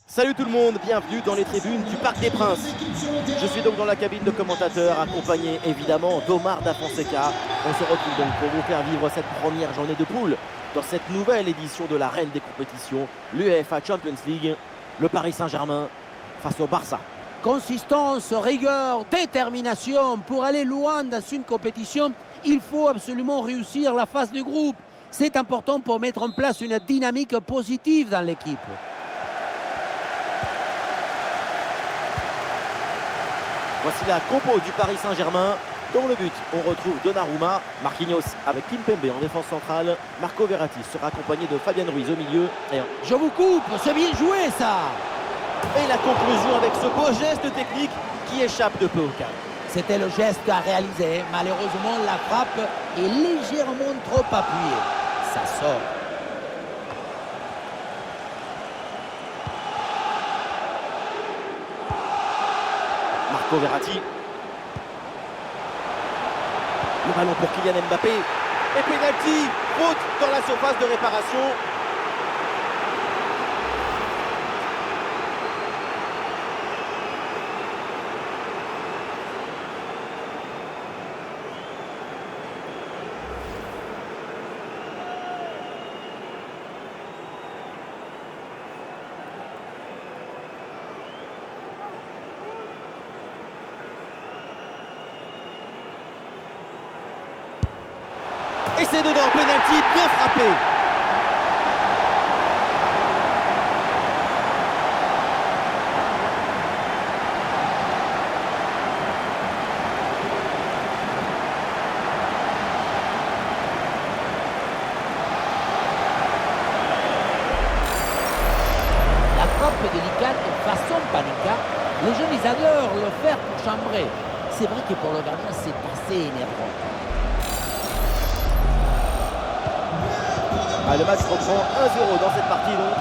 Salut tout le monde, bienvenue dans les tribunes du Parc des Princes. Je suis donc dans la cabine de commentateur, accompagné évidemment d'Omar Da Fonseca. On se retrouve donc pour vous faire vivre cette première journée de poule dans cette nouvelle édition de la reine des compétitions, l'UEFA Champions League, le Paris Saint-Germain face au Barça. Consistance, rigueur, détermination. Pour aller loin dans une compétition, il faut absolument réussir la phase de groupe. C'est important pour mettre en place une dynamique positive dans l'équipe. Voici la compo du Paris Saint-Germain. Dans le but, on retrouve Donnarumma, Marquinhos avec Kimpembe en défense centrale. Marco Verratti sera accompagné de Fabian Ruiz au milieu. Je vous coupe, c'est bien joué ça. Et la conclusion avec ce beau geste technique qui échappe de peu au cadre. C'était le geste à réaliser. Malheureusement, la frappe est légèrement trop appuyée. Ça sort. Marco Verratti. Le ballon pour Kylian Mbappé. Et pénalty, faute dans la surface de réparation. Et c'est dedans, pénalty bien frappé. La frappe est délicate façon Panica. Les jeunes, ils adorent le faire pour chambrer. C'est vrai que pour le gardien, c'est assez énervant. Le match reprend 1-0 dans cette partie donc.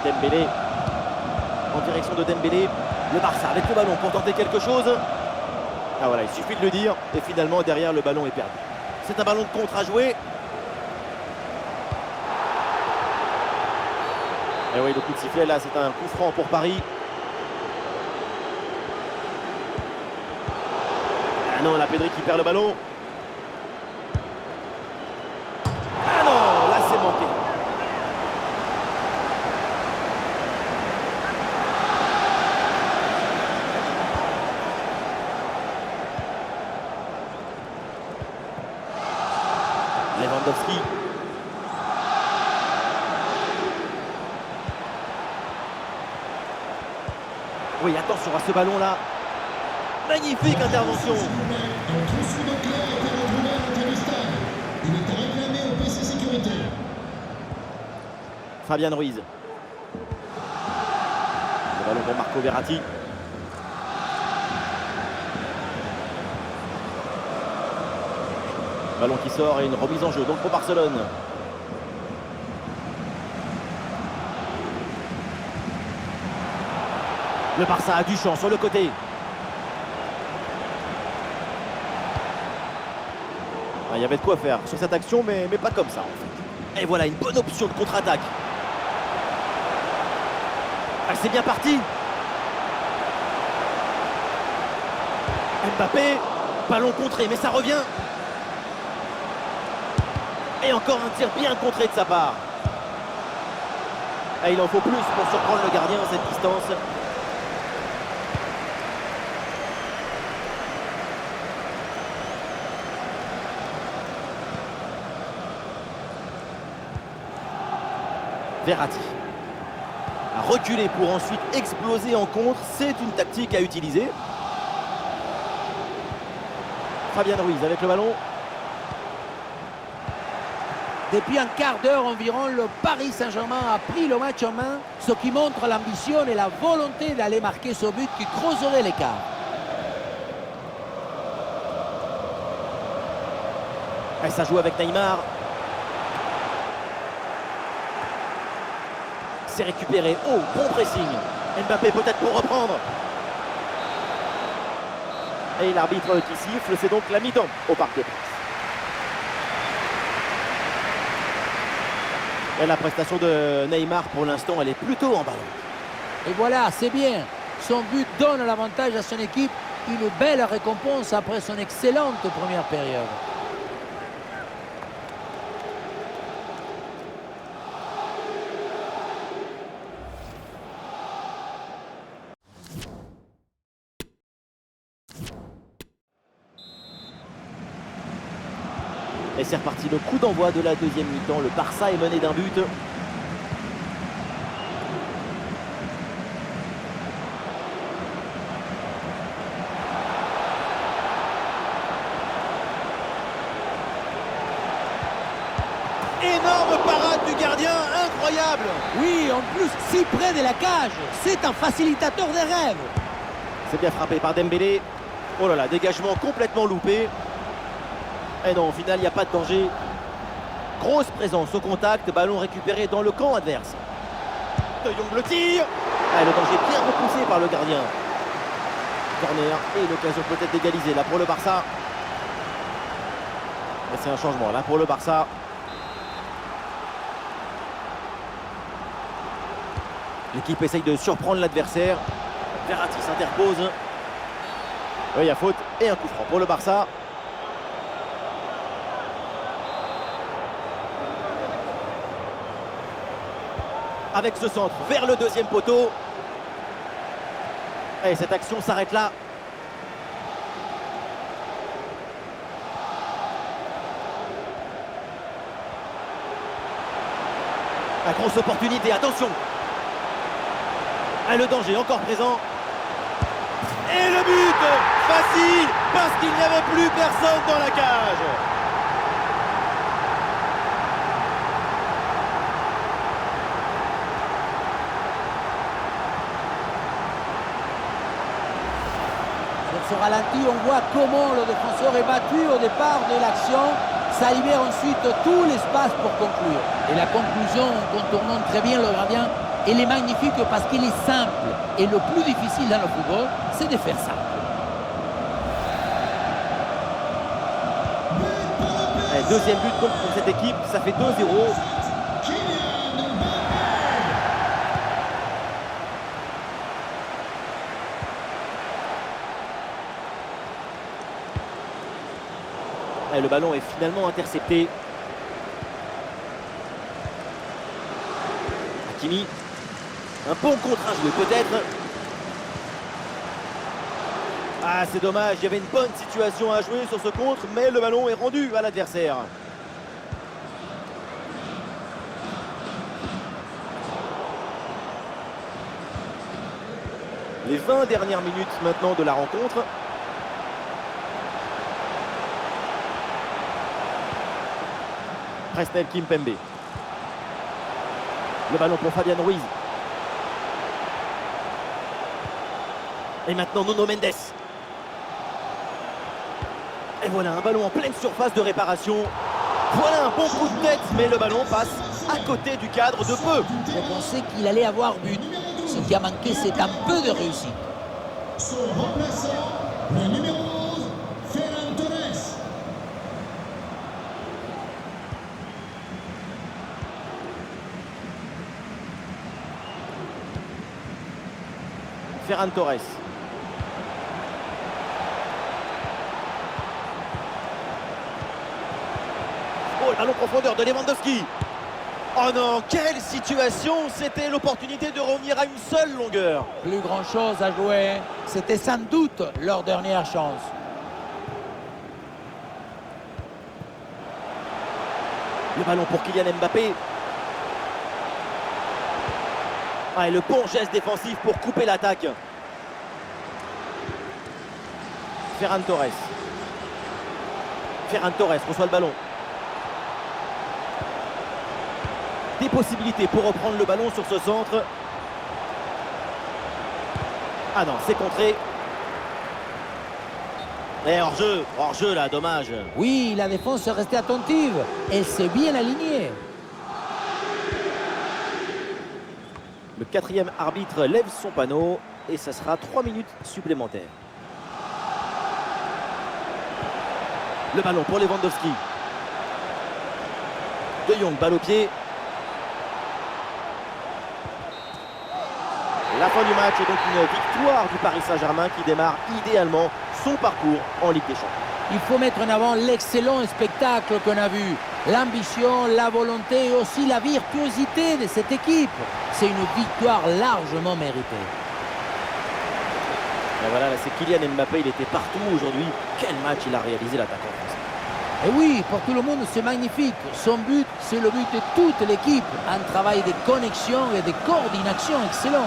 Dembélé en direction de Dembélé. Le Barça avec le ballon pour tenter quelque chose. Ah voilà, il suffit de le dire et finalement derrière le ballon est perdu. C'est un ballon de contre à jouer. Et oui, le coup de sifflet là, c'est un coup franc pour Paris. Ah non, la Pedri qui perd le ballon. Ah non, là c'est manqué. Lewandowski. Oui, attention à ce ballon là. Magnifique intervention. Fabian Ruiz. Le ballon pour Marco Verratti. Ballon qui sort et une remise en jeu donc pour Barcelone. Le Barça a du champ sur le côté. Il y avait de quoi faire sur cette action, mais pas comme ça en fait. Et voilà une bonne option de contre-attaque. Ah, c'est bien parti. Mbappé, ballon contré, mais ça revient. Et encore un tir bien contré de sa part. Ah, il en faut plus pour surprendre le gardien à cette distance. Verratti a reculé pour ensuite exploser en contre. C'est une tactique à utiliser. Fabian Ruiz avec le ballon. Depuis un quart d'heure environ, le Paris Saint-Germain a pris le match en main, ce qui montre l'ambition et la volonté d'aller marquer ce but qui creuserait l'écart. Et ça joue avec Neymar. C'est récupéré. Oh, bon pressing. Mbappé peut-être pour reprendre. Et l'arbitre qui siffle, c'est donc la mi-temps au Parc des Princes. Et la prestation de Neymar pour l'instant, elle est plutôt en ballon. Et voilà, c'est bien. Son but donne l'avantage à son équipe. Une belle récompense après son excellente première période. Et c'est reparti, le coup d'envoi de la deuxième mi-temps. Le Barça est mené d'un but. Énorme parade du gardien, incroyable. Oui, en plus, si près de la cage. C'est un facilitateur des rêves. C'est bien frappé par Dembélé. Oh là là, dégagement complètement loupé. Et non, au final, il n'y a pas de danger. Grosse présence au contact, ballon récupéré dans le camp adverse. De Jong le tire. Ah, le danger bien repoussé par le gardien. Corner et l'occasion peut-être d'égaliser là pour le Barça. Et c'est un changement là pour le Barça. L'équipe essaye de surprendre l'adversaire. Verratti s'interpose. Oui, il y a faute et un coup franc pour le Barça. Avec ce centre vers le deuxième poteau. Et cette action s'arrête là. La grosse opportunité, attention. Et le danger encore présent. Et le but facile parce qu'il n'y avait plus personne dans la cage. Sur ce ralenti, on voit comment le défenseur est battu au départ de l'action. Ça libère ensuite tout l'espace pour conclure. Et la conclusion, en contournant très bien le gardien, elle est magnifique parce qu'il est simple. Et le plus difficile dans le football, c'est de faire ça. Et deuxième but donc pour cette équipe, ça fait 2-0. Et le ballon est finalement intercepté. Hakimi. Un bon contre à jouer peut-être. Ah, c'est dommage, il y avait une bonne situation à jouer sur ce contre, mais le ballon est rendu à l'adversaire. Les 20 dernières minutes maintenant de la rencontre. Presnel Kimpembe. Le ballon pour Fabian Ruiz. Et maintenant Nuno Mendes. Et voilà un ballon en pleine surface de réparation. Voilà un bon coup de tête, mais le ballon passe à côté du cadre de peu. Je pensais qu'il allait avoir but. Ce qui a manqué, c'est un peu de réussite. Son remplaçant, le numéro 11, Ferran Torres. Ferran Torres. Oh, le ballon profondeur de Lewandowski. Oh non, quelle situation! C'était l'opportunité de revenir à une seule longueur. Plus grand chose à jouer. C'était sans doute leur dernière chance. Le ballon pour Kylian Mbappé. Ah, et le bon geste défensif pour couper l'attaque. Ferran Torres. Ferran Torres reçoit le ballon. Des possibilités pour reprendre le ballon sur ce centre. Ah non, c'est contré. Et hors-jeu là, dommage. Oui, la défense est restée attentive. Elle s'est bien alignée. Le quatrième arbitre lève son panneau et ça sera 3 minutes supplémentaires. Le ballon pour Lewandowski. De Jong, balle au pied. La fin du match est donc une victoire du Paris Saint-Germain qui démarre idéalement son parcours en Ligue des Champions. Il faut mettre en avant l'excellent spectacle qu'on a vu. L'ambition, la volonté et aussi la virtuosité de cette équipe. C'est une victoire largement méritée. Et voilà, là, c'est Kylian Mbappé, il était partout aujourd'hui. Quel match il a réalisé l'attaquant français. Et oui, pour tout le monde, c'est magnifique. Son but, c'est le but de toute l'équipe. Un travail de connexion et de coordination excellent.